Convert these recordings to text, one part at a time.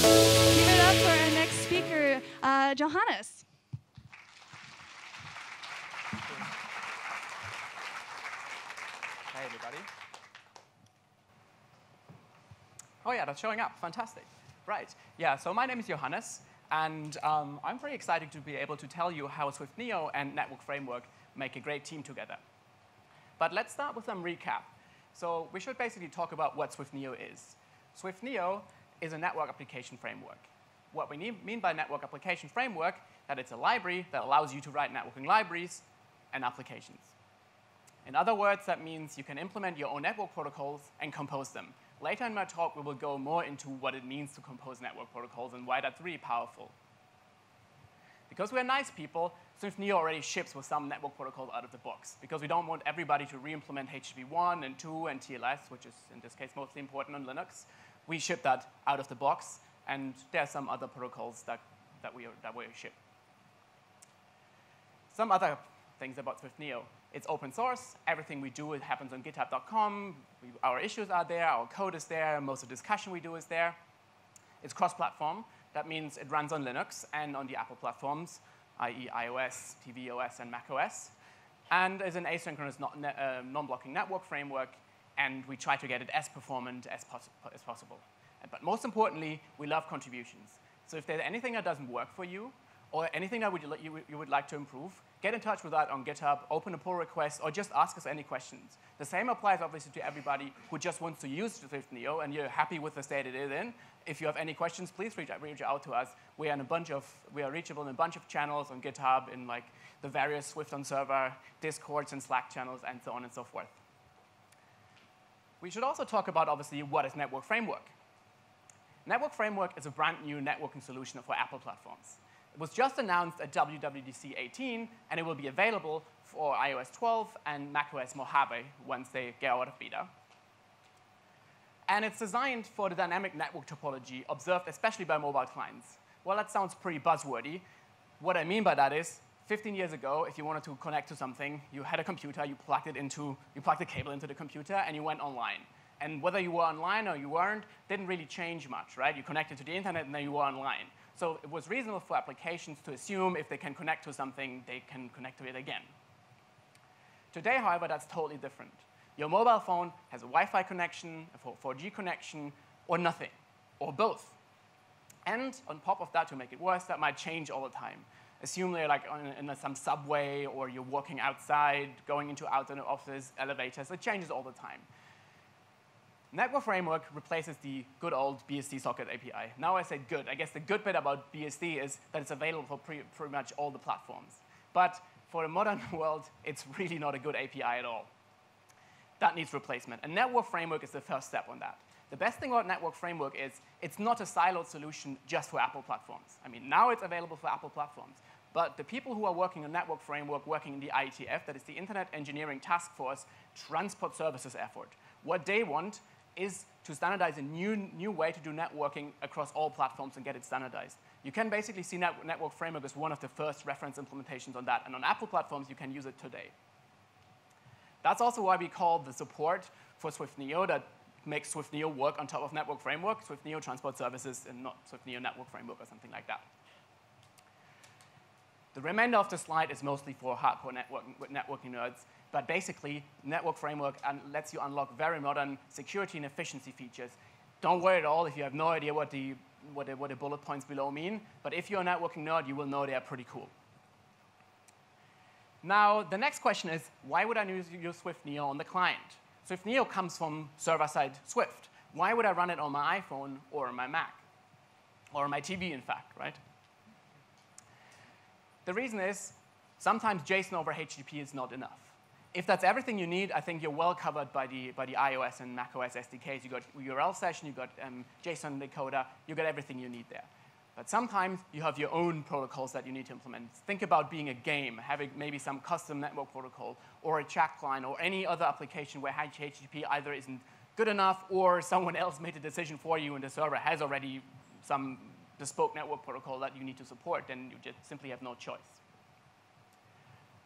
Give it up for our next speaker, Johannes. Hey, everybody. Oh, yeah, that's showing up. Fantastic. Right. Yeah, so my name is Johannes, and I'm very excited to be able to tell you how SwiftNIO and Network.framework make a great team together. But let's start with some recap. So we should basically talk about what SwiftNIO is. SwiftNIO is a network application framework. What we mean by network application framework, that it's a library that allows you to write networking libraries and applications. In other words, that means you can implement your own network protocols and compose them. Later in my talk, we will go more into what it means to compose network protocols and why that's really powerful. Because we're nice people, SwiftNIO already ships with some network protocols out of the box, because we don't want everybody to re-implement HTTP 1 and 2 and TLS, which is, in this case, mostly important on Linux. We ship that out of the box, and there are some other protocols that we ship. Some other things about SwiftNIO. It's open source. Everything we do, it happens on github.com. Our issues are there. Our code is there. Most of the discussion we do is there. It's cross-platform. That means it runs on Linux and on the Apple platforms, i.e. iOS, tvOS, and macOS. And is an asynchronous non-blocking network framework. And we try to get it as performant as possible. But most importantly, we love contributions. So if there's anything that doesn't work for you, or anything that you would like to improve, get in touch with that on GitHub, open a pull request, or just ask us any questions. The same applies, obviously, to everybody who just wants to use SwiftNIO and you're happy with the state it is in. If you have any questions, please reach out to us. We are reachable in a bunch of channels on GitHub, in like the various Swift on server, Discords, and Slack channels, and so on and so forth. We should also talk about, obviously, what is Network Framework. Network Framework is a brand new networking solution for Apple platforms. It was just announced at WWDC 18, and it will be available for iOS 12 and macOS Mojave once they get out of beta. And it's designed for the dynamic network topology observed especially by mobile clients. Well, that sounds pretty buzzwordy. What I mean by that is, 15 years ago, if you wanted to connect to something, you had a computer, you plugged the cable into the computer, and you went online. And whether you were online or you weren't didn't really change much, right? You connected to the internet, and then you were online. So it was reasonable for applications to assume if they can connect to something, they can connect to it again. Today, however, that's totally different. Your mobile phone has a Wi-Fi connection, a 4G connection, or nothing, or both. And on top of that, to make it worse, that might change all the time. Assume you're like in some subway, or you're walking outside, going into an office, elevators. It changes all the time. Network Framework replaces the good old BSD socket API. Now I say good. I guess the good bit about BSD is that it's available for pretty much all the platforms. But for the modern world, it's really not a good API at all. That needs replacement. And Network Framework is the first step on that. The best thing about Network Framework is it's not a siloed solution just for Apple platforms. I mean, now it's available for Apple platforms. But the people who are working on Network Framework, working in the IETF, that is the Internet Engineering Task Force Transport Services effort, what they want is to standardize a new way to do networking across all platforms and get it standardized. You can basically see Network Framework as one of the first reference implementations on that. And on Apple platforms, you can use it today. That's also why we call the support for SwiftNIO that makes SwiftNIO work on top of Network Framework, SwiftNIO Transport Services, and not SwiftNIO Network Framework or something like that. The remainder of the slide is mostly for hardcore networking nerds. But basically, Network Framework lets you unlock very modern security and efficiency features. Don't worry at all if you have no idea what the bullet points below mean. But if you're a networking nerd, you will know they are pretty cool. Now, the next question is, why would I use SwiftNIO on the client? SwiftNIO comes from server-side Swift. Why would I run it on my iPhone or on my Mac? Or on my TV, in fact, right? The reason is, sometimes JSON over HTTP is not enough. If that's everything you need, I think you're well covered by the iOS and macOS SDKs. You got URL session, you got JSON decoder, you got everything you need there. But sometimes you have your own protocols that you need to implement. Think about being a game, having maybe some custom network protocol, or a chat client, or any other application where HTTP either isn't good enough, or someone else made a decision for you, and the server has already some bespoke network protocol that you need to support, then you just simply have no choice.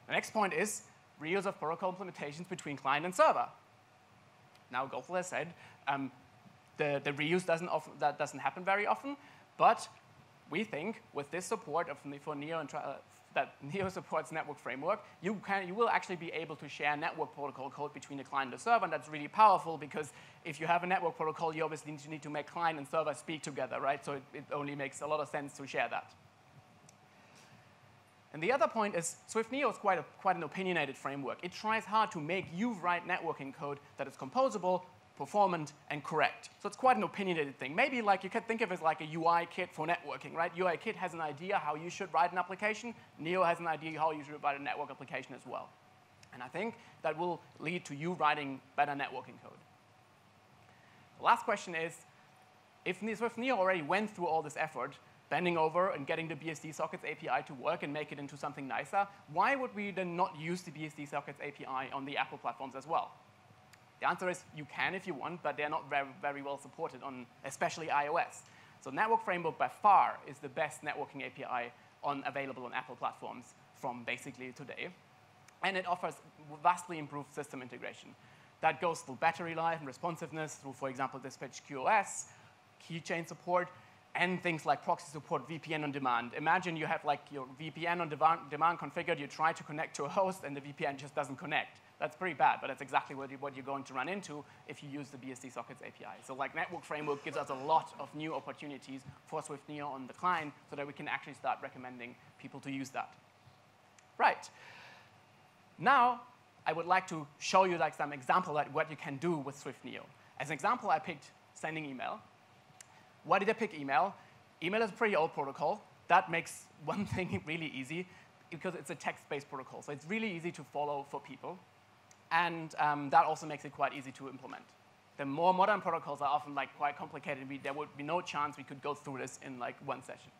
The next point is reuse of protocol implementations between client and server. Now, Gopal has said, The reuse that doesn't happen very often, but we think with this support for NIO and that NIO supports network framework, you will actually be able to share network protocol code between the client and the server, and that's really powerful because if you have a network protocol, you obviously need to make client and server speak together, right? So it only makes a lot of sense to share that. And the other point is SwiftNIO is quite an opinionated framework. It tries hard to make you write networking code that is composable, performant, and correct. So it's quite an opinionated thing. Maybe like you could think of it as like a UI kit for networking, right? UI kit has an idea how you should write an application. NIO has an idea how you should write a network application as well. And I think that will lead to you writing better networking code. The last question is, if SwiftNIO already went through all this effort, bending over and getting the BSD sockets API to work and make it into something nicer, why would we then not use the BSD sockets API on the Apple platforms as well? The answer is you can if you want, but they're not very, very well supported on especially iOS. So Network Framework by far is the best networking API available on Apple platforms from basically today. And it offers vastly improved system integration. That goes through battery life and responsiveness, through, for example, dispatch QoS, keychain support, and things like proxy support, VPN on demand. Imagine you have like your VPN on demand configured, you try to connect to a host, and the VPN just doesn't connect. That's pretty bad, but that's exactly what you're going to run into if you use the BSD sockets API. So like Network Framework gives us a lot of new opportunities for SwiftNIO on the client so that we can actually start recommending people to use that. Right. Now, I would like to show you like some example of what you can do with SwiftNIO. As an example, I picked sending email. Why did I pick email? Email is a pretty old protocol. That makes one thing really easy because it's a text-based protocol. So it's really easy to follow for people. And that also makes it quite easy to implement. The more modern protocols are often like quite complicated. There would be no chance we could go through this in like one session.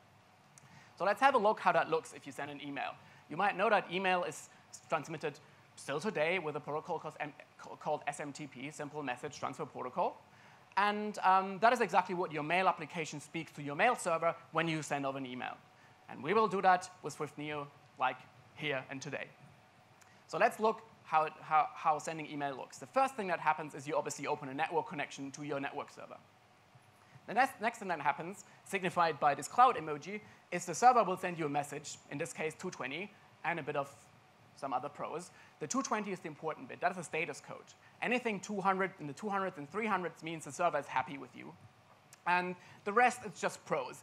So let's have a look how that looks if you send an email. You might know that email is transmitted still today with a protocol called SMTP, Simple Message Transfer Protocol. And that is exactly what your mail application speaks to your mail server when you send over an email. And we will do that with SwiftNIO like here and today. So let's look how sending email looks. The first thing that happens is you obviously open a network connection to your network server. The next thing that happens, signified by this cloud emoji, is the server will send you a message, in this case 220, and a bit of some other pros. The 220 is the important bit. That is a status code. Anything 200 in the 200s and 300s means the server is happy with you. And the rest is just pros.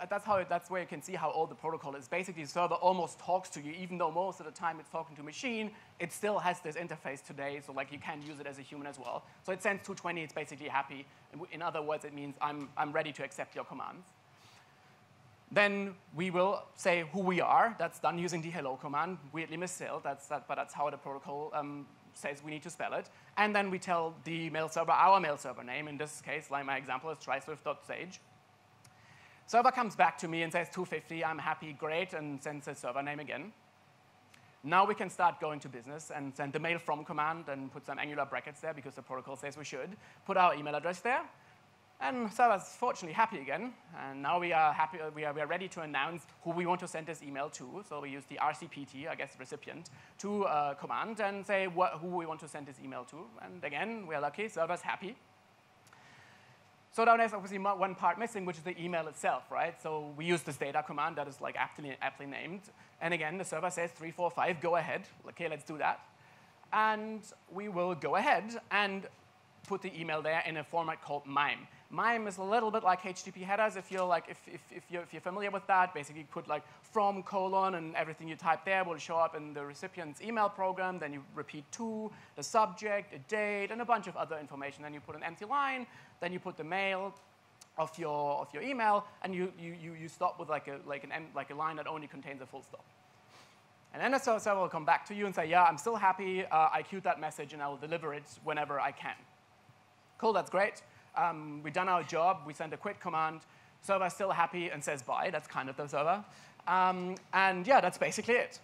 That's where you can see how old the protocol is. Basically, the server almost talks to you, even though most of the time it's talking to a machine. It still has this interface today, so like you can use it as a human as well. So it sends 220, it's basically happy. In other words, it means I'm ready to accept your commands. Then we will say who we are. That's done using the hello command, weirdly misspelled, but that's how the protocol says we need to spell it. And then we tell the mail server our mail server name. In this case, like my example is tryswift.sage. Server comes back to me and says 250, I'm happy, great, and sends the server name again. Now we can start going to business and send the mail from command and put some angular brackets there because the protocol says we should. Put our email address there. And server's fortunately happy again. And now we are happy, we are ready to announce who we want to send this email to. So we use the RCPT, I guess recipient, to command and say who we want to send this email to. And again, we are lucky, server's happy. So now there's obviously one part missing, which is the email itself, right? So we use this data command that is like aptly named. And again, the server says 345, go ahead. Okay, let's do that. And we will go ahead and put the email there in a format called MIME. MIME is a little bit like HTTP headers. If you're familiar with that, basically put like from : and everything you type there will show up in the recipient's email program. Then you repeat to, the subject, a date, and a bunch of other information. Then you put an empty line. Then you put the mail of your email, and you stop with like a line that only contains a full stop. And then the server will come back to you and say, yeah, I'm still happy. I queued that message, and I will deliver it whenever I can. Cool, that's great. We've done our job. We send a quit command. Server's still happy and says bye. That's kind of the server. And yeah, that's basically it.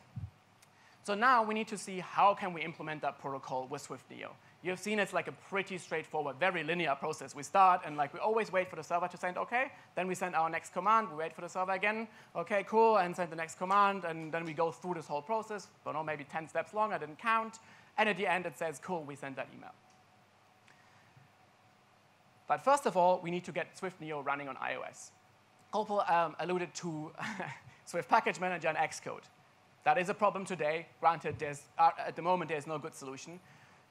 So now we need to see how can we implement that protocol with SwiftNIO. You've seen it's like a pretty straightforward, very linear process. We start, and like we always wait for the server to send OK. Then we send our next command. We wait for the server again. OK, cool, and send the next command. And then we go through this whole process. I don't know, maybe 10 steps long. I didn't count. And at the end, it says, cool, we sent that email. But first of all, we need to get SwiftNIO running on iOS. Copel alluded to Swift Package Manager and Xcode. That is a problem today. Granted, at the moment, there's no good solution.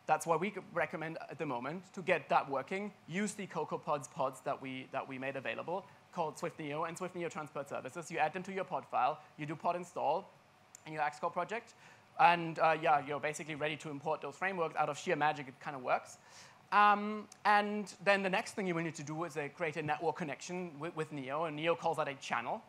That's why we recommend at the moment to get that working. Use the CocoaPods pods that we made available, called SwiftNIO and SwiftNIO Transport Services. You add them to your pod file. You do pod install in your Xcode project. And yeah, you're basically ready to import those frameworks. Out of sheer magic, it kind of works. And then the next thing you will need to do is create a network connection with NIO. And NIO calls that a channel.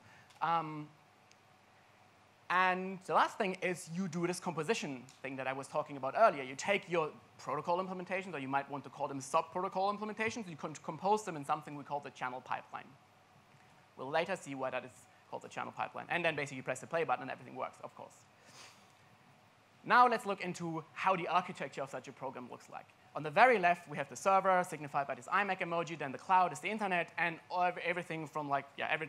And the last thing is you do this composition thing that I was talking about earlier. You take your protocol implementations, or you might want to call them sub-protocol implementations. You can compose them in something we call the channel pipeline. We'll later see why that is called the channel pipeline. And then basically you press the play button and everything works, of course. Now let's look into how the architecture of such a program looks like. On the very left, we have the server, signified by this iMac emoji. Then the cloud is the internet, and everything from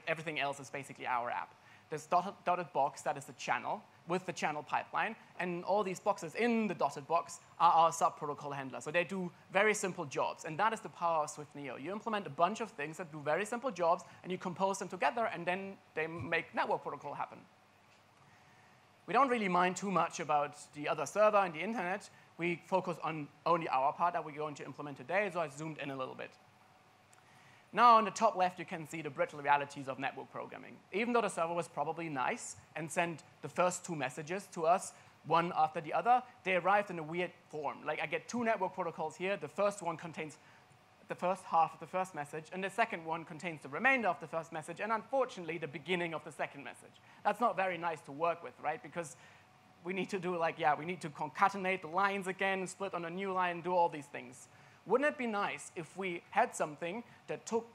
everything else is basically our app. This dotted box, that is the channel with the channel pipeline. And all these boxes in the dotted box are our sub-protocol handlers. So they do very simple jobs. And that is the power of SwiftNIO. You implement a bunch of things that do very simple jobs, and you compose them together, and then they make network protocol happen. We don't really mind too much about the other server and the internet. We focus on only our part that we're going to implement today, so I zoomed in a little bit. Now, on the top left, you can see the brittle realities of network programming. Even though the server was probably nice and sent the first two messages to us, one after the other, they arrived in a weird form. Like, I get two network protocols here. The first one contains the first half of the first message, and the second one contains the remainder of the first message, and unfortunately, the beginning of the second message. That's not very nice to work with, right? Because we need to do, we need to concatenate the lines again, split on a new line, do all these things. Wouldn't it be nice if we had something that took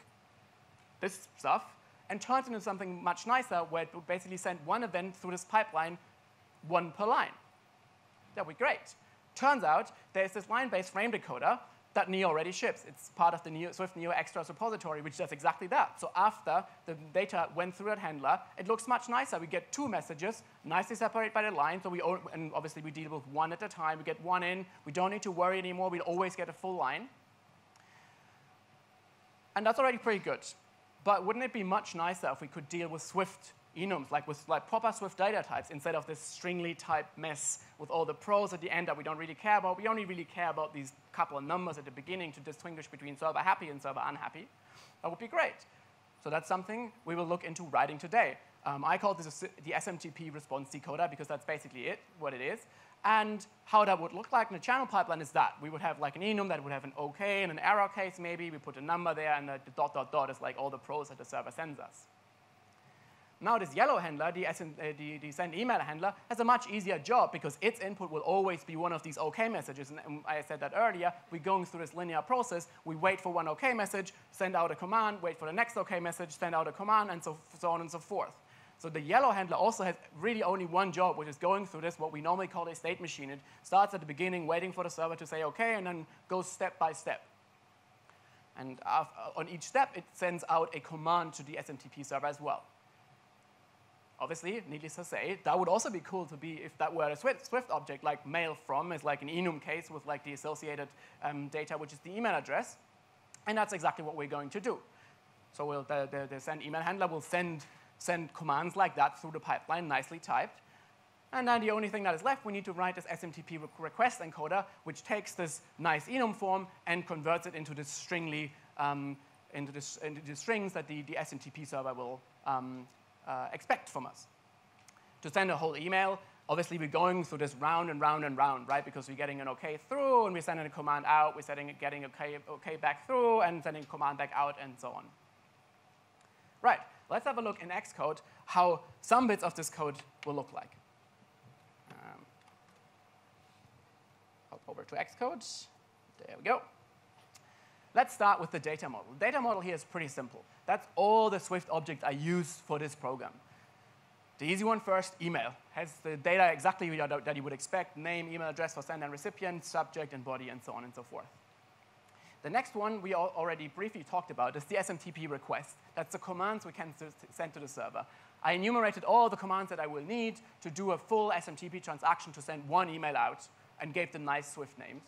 this stuff and turned it into something much nicer, where it would basically send one event through this pipeline, one per line? That would be great. Turns out there's this line-based frame decoder that NIO already ships. It's part of the SwiftNIO Extras repository, which does exactly that. So after the data went through that handler, it looks much nicer. We get two messages, nicely separated by the line. So and obviously, we deal with one at a time. We get one in. We don't need to worry anymore. We'll always get a full line. And that's already pretty good. But wouldn't it be much nicer if we could deal with Swift enums, with proper Swift data types, instead of this stringly typed mess with all the pros at the end that we don't really care about? We only really care about these couple of numbers at the beginning to distinguish between server happy and server unhappy. That would be great. So that's something we will look into writing today. I call this the SMTP response decoder because that's basically what it is. And how that would look like in the channel pipeline is that we would have like an enum that would have an OK and an error case maybe. We put a number there, and the ... is like all the pros that the server sends us. Now this yellow handler, the send email handler, has a much easier job because its input will always be one of these OK messages. And I said that earlier. We're going through this linear process. We wait for one OK message, send out a command, wait for the next OK message, send out a command, and so on and so forth. So the yellow handler also has really only one job, which is going through this, what we normally call a state machine. It starts at the beginning, waiting for the server to say OK, and then goes step by step. And on each step, it sends out a command to the SMTP server as well. Obviously, needless to say, that would also be cool to be if that were a Swift object, like mail from is like an enum case with like the associated data, which is the email address. And that's exactly what we're going to do. So the send email handler will send commands like that through the pipeline, nicely typed. And then the only thing that is left, we need to write this SMTP request encoder, which takes this nice enum form and converts it into this stringly, into the strings that the SMTP server will expect from us. To send a whole email, obviously we're going through this round and round and round, right? Because we're getting an OK through, and we're sending a command out, we're getting OK back through, and sending a command back out, and so on. Right, let's have a look in Xcode how some bits of this code will look like. Hop over to Xcode. There we go. Let's start with the data model. The data model here is pretty simple. That's all the Swift objects I use for this program. The easy one first, email. Has the data exactly that you would expect: name, email address for sender and recipient, subject and body, and so on and so forth. The next one we already briefly talked about is the SMTP request. That's the commands we can send to the server. I enumerated all the commands that I will need to do a full SMTP transaction to send one email out and gave them nice Swift names.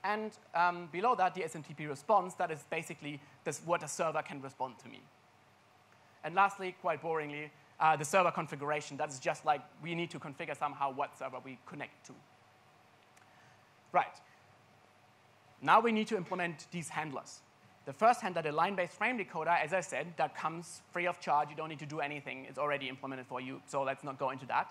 And below that, the SMTP response, that is basically what a server can respond to me. And lastly, quite boringly, the server configuration. That's just like we need to configure somehow what server we connect to. Right. Now we need to implement these handlers. The first handler, the line-based frame decoder, as I said, that comes free of charge. You don't need to do anything. It's already implemented for you, so let's not go into that.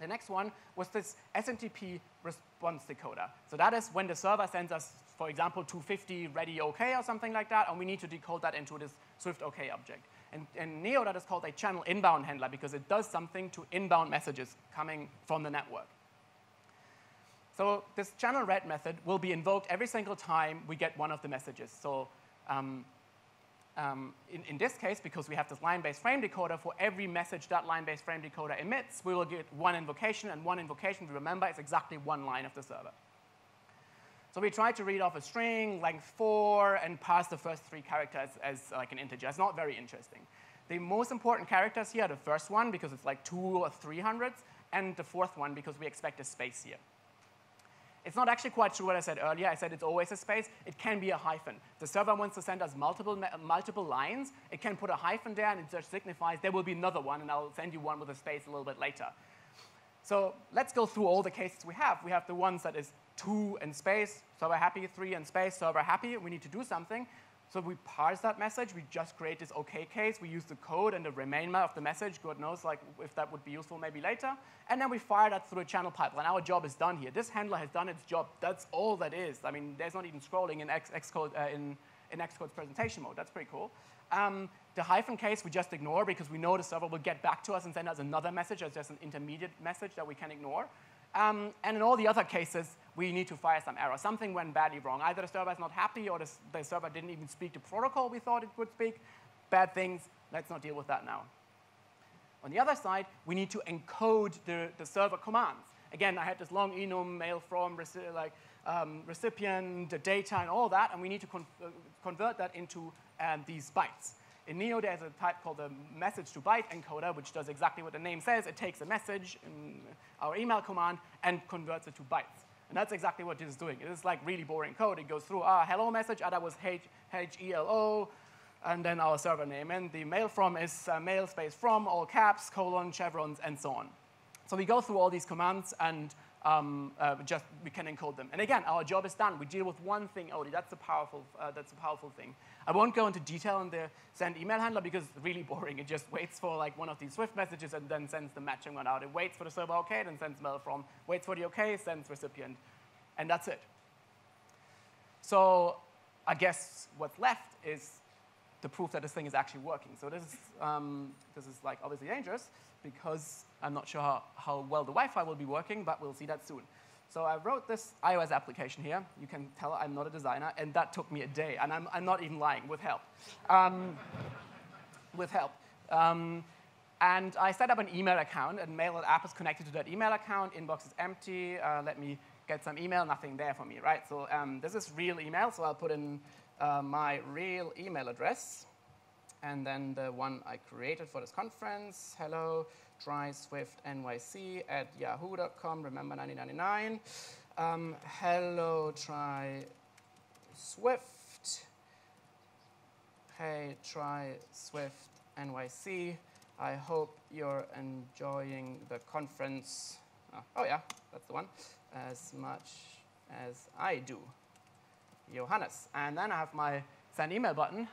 The next one was this SMTP response decoder. So that is when the server sends us, for example, 250 ready OK or something like that, and we need to decode that into this Swift OK object. And in Neo, that is called a channel inbound handler because it does something to inbound messages coming from the network. So this channel read method will be invoked every single time we get one of the messages. So in this case, because we have this line-based frame decoder, for every message that line-based frame decoder emits, we will get one invocation, and one invocation, remember, is exactly one line of the server. So we try to read off a string, length 4, and pass the first 3 characters as like an integer. It's not very interesting. The most important characters here are the first one, because it's like 2 or 3 hundredths, and the fourth one, because we expect a space here. It's not actually quite true what I said earlier. I said it's always a space. It can be a hyphen. The server wants to send us multiple lines. It can put a hyphen there, and it just signifies there will be another one, and I'll send you one with a space a little bit later. So let's go through all the cases we have. We have the ones that is 2 and space, server happy, 3 and space, server happy. We need to do something. So we parse that message. We just create this OK case. We use the code and the remainder of the message. God knows like, if that would be useful maybe later. And then we fire that through a channel pipeline. Our job is done here. This handler has done its job. That's all that is. I mean, there's not even scrolling in Xcode, in Xcode's presentation mode. That's pretty cool. The hyphen case we just ignore because we know the server will get back to us and send us another message as just an intermediate message that we can ignore. And in all the other cases, we need to fire some error. Something went badly wrong. Either the server is not happy or the server didn't even speak the protocol we thought it would speak. Bad things. Let's not deal with that now. On the other side, we need to encode the server commands. Again, I had this long enum, mail from, recipient, the data, and all that, and we need to convert that into these bytes. In Neo, there's a type called the message-to-byte encoder, which does exactly what the name says. It takes a message in our email command and converts it to bytes. And that's exactly what this is doing. It is like really boring code. It goes through our hello message, that was HELO, and then our server name. And the mail from is mail space from, all caps, colon, chevrons, and so on. So we go through all these commands, and we can encode them. And again, our job is done. We deal with one thing only. That's a powerful thing. I won't go into detail on the send email handler because it's really boring. It just waits for like one of these Swift messages and then sends the matching one out. It waits for the server OK, then sends mail from. Waits for the OK, sends recipient. And that's it. So I guess what's left is the proof that this thing is actually working. So this is like obviously dangerous because I'm not sure how well the Wi-Fi will be working, but we'll see that soon. So I wrote this iOS application here. You can tell I'm not a designer, and that took me a day. And I'm not even lying, with help. And I set up an email account, and Mail.app is connected to that email account. Inbox is empty. Let me get some email. Nothing there for me, right? So this is real email, so I'll put in my real email address. And then the one I created for this conference, hello, try SwiftNYC@yahoo.com, remember 1999. Hello, try Swift. Hey, try Swift NYC. I hope you're enjoying the conference. Oh yeah, that's the one. As much as I do. Johannes. And then I have my send email button.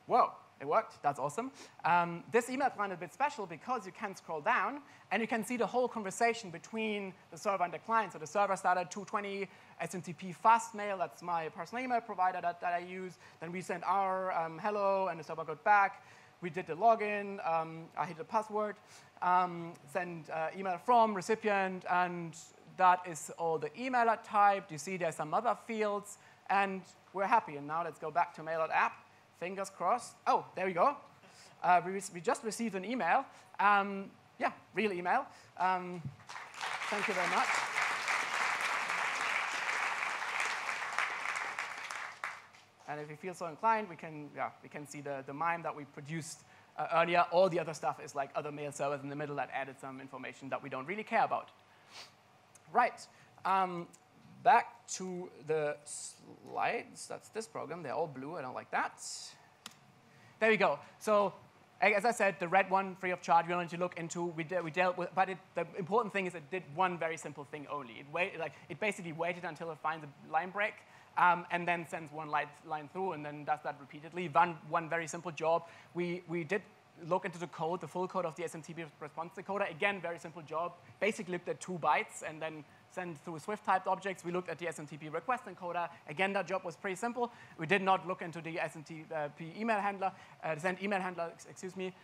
Whoa. It worked. That's awesome. This email client is a bit special because you can scroll down, and you can see the whole conversation between the server and the client. So the server started 220 SMTP fast mail. That's my personal email provider that I use. Then we sent our hello, and the server got back. We did the login. I hit the password. Send email from recipient, and that is all the email type. You see there's some other fields, and we're happy. And now let's go back to Mail.app. Fingers crossed. Oh, there we go. We just received an email. Yeah, real email. Thank you very much. And if you feel so inclined, we can see the MIME that we produced earlier. All the other stuff is like other mail servers in the middle that added some information that we don't really care about. Right. back to the slides. That's this program. They're all blue. I don't like that. There we go. So as I said, the red one, free of charge, we wanted to look into. We dealt with, but the important thing is it did one very simple thing only. It basically waited until it finds a line break, and then sends one line through, and then does that repeatedly. One very simple job. We did look into the code, the full code of the SMTP response decoder. Again, very simple job. Basically looked at 2 bytes and then send through Swift-typed objects. We looked at the SMTP request encoder. Again, that job was pretty simple. We did not look into the SMTP email handler, send email handler, excuse me.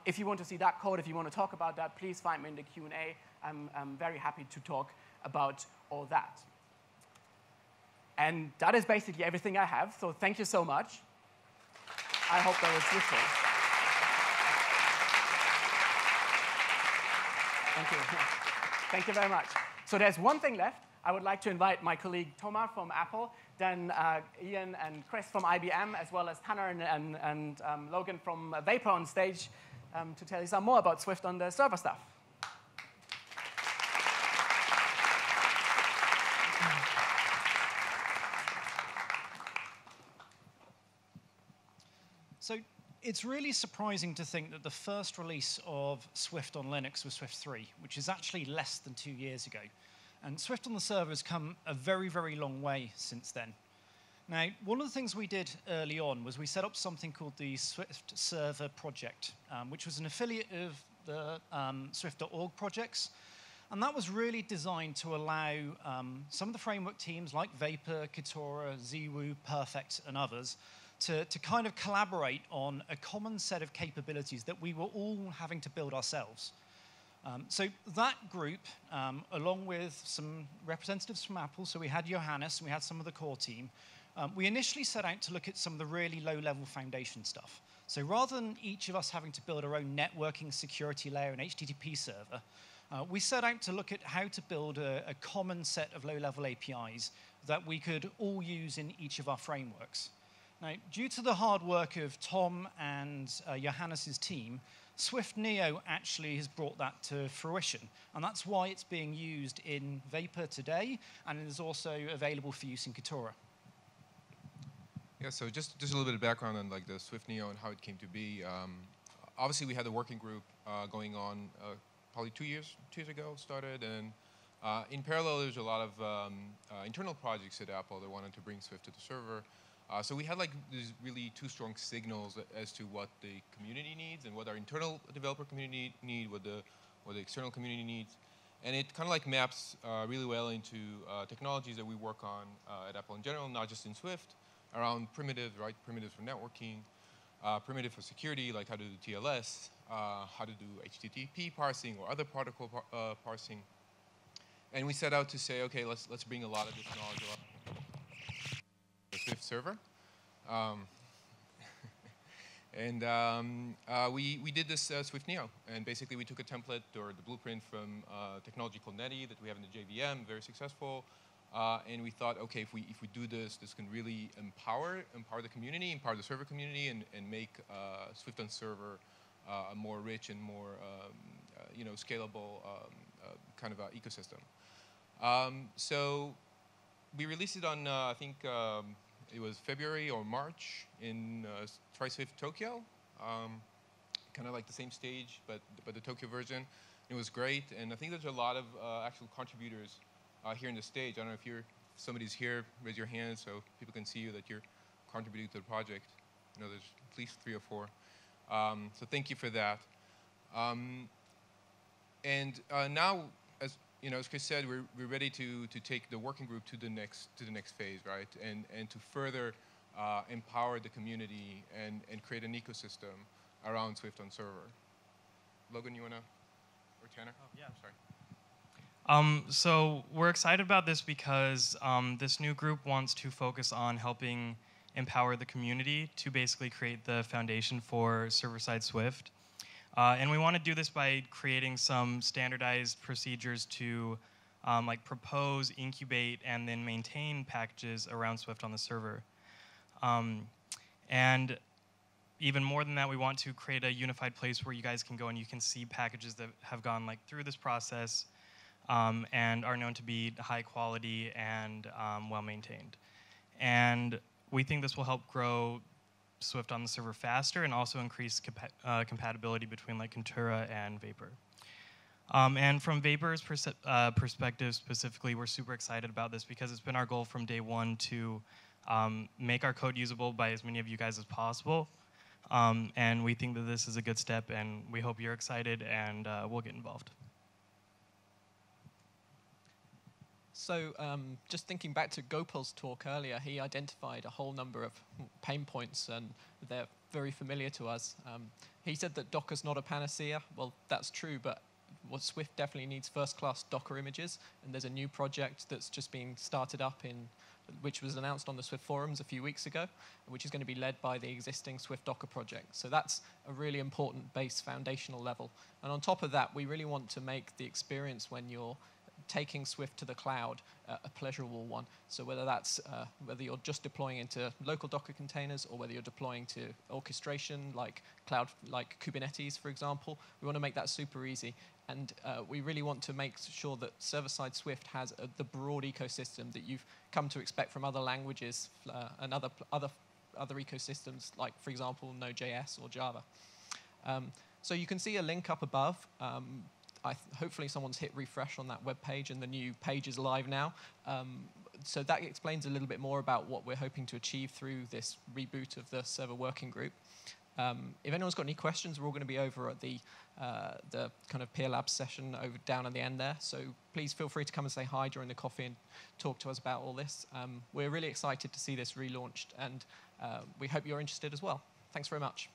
If you want to see that code, if you want to talk about that, please find me in the Q&A. I'm very happy to talk about all that. And that is basically everything I have. So thank you so much. I hope that was useful. Thank you. Thank you very much. So there's one thing left. I would like to invite my colleague Thomas from Apple, then Ian and Chris from IBM, as well as Tanner and Logan from Vapor on stage to tell you some more about Swift on the server stuff. So it's really surprising to think that the first release of Swift on Linux was Swift 3, which is actually less than 2 years ago. And Swift on the server has come a very, very long way since then. Now, one of the things we did early on was we set up something called the Swift Server Project, which was an affiliate of the Swift.org projects. And that was really designed to allow some of the framework teams like Vapor, Kitora, ZWoo, Perfect, and others to kind of collaborate on a common set of capabilities that we were all having to build ourselves. So that group, along with some representatives from Apple, so we had Johannes and we had some of the core team, we initially set out to look at some of the really low-level foundation stuff. So rather than each of us having to build our own networking security layer and HTTP server, we set out to look at how to build a common set of low-level APIs that we could all use in each of our frameworks. Now, due to the hard work of Tom and Johannes' team, SwiftNIO actually has brought that to fruition. And that's why it's being used in Vapor today, and it is also available for use in Kitora. Yeah, so just a little bit of background on like the SwiftNIO and how it came to be. Obviously, we had a working group going on probably 2 years ago, started. And in parallel, there's a lot of internal projects at Apple that wanted to bring Swift to the server. So we had like these really 2 strong signals as to what the community needs and what our internal developer community need, what the external community needs. And it kind of like maps really well into technologies that we work on at Apple in general, not just in Swift, around primitives, right? Primitives for networking, primitive for security, like how to do TLS, how to do HTTP parsing or other protocol parsing. And we set out to say, okay, let's bring a lot of this knowledge up. The Swift server. We did this SwiftNIO, and basically we took a template or the blueprint from technology called Netty that we have in the JVM, very successful, and we thought, okay, if we do this can really empower the community, empower the server community, and make Swift on server a more rich and more scalable kind of ecosystem. So we released it on I think it was February or March in Tri-Swift Tokyo, kind of like the same stage, but the Tokyo version. It was great, and I think there's a lot of actual contributors here in the stage. I don't know if somebody's here, raise your hand so people can see you that you're contributing to the project. I know there's at least 3 or 4. So thank you for that. Now, as Chris said, we're ready to take the working group to the next phase, right? And to further empower the community and create an ecosystem around Swift on server. Logan, you wanna, or Tanner? Oh, yeah, sorry. So we're excited about this because this new group wants to focus on helping empower the community to basically create the foundation for server-side Swift. And we want to do this by creating some standardized procedures to like propose, incubate, and then maintain packages around Swift on the server. And even more than that, we want to create a unified place where you guys can go and you can see packages that have gone like through this process. and are known to be high quality and well maintained. And we think this will help grow Swift on the server faster and also increase compatibility between like Contura and Vapor. And from Vapor's perspective specifically, we're super excited about this because it's been our goal from day one to make our code usable by as many of you guys as possible. And we think that this is a good step, and we hope you're excited, and we'll get involved. So just thinking back to Gopal's talk earlier, he identified a whole number of pain points, and they're very familiar to us. He said that Docker's not a panacea. Well, that's true, but what Swift definitely needs first-class Docker images, and there's a new project that's just being started up which was announced on the Swift forums a few weeks ago, which is going to be led by the existing Swift Docker project. So that's a really important base foundational level. And on top of that, we really want to make the experience when you're taking Swift to the cloud a pleasurable one. So whether that's whether you're just deploying into local Docker containers or whether you're deploying to orchestration like cloud, like Kubernetes, for example, we want to make that super easy. And we really want to make sure that server-side Swift has the broad ecosystem that you've come to expect from other languages and other ecosystems, like, for example, Node.js or Java. So you can see a link up above. Hopefully someone's hit refresh on that web page and the new page is live now. So that explains a little bit more about what we're hoping to achieve through this reboot of the server working group. If anyone's got any questions, we're all going to be over at the kind of peer lab session down at the end there. So please feel free to come and say hi during the coffee and talk to us about all this. We're really excited to see this relaunched, and we hope you're interested as well. Thanks very much.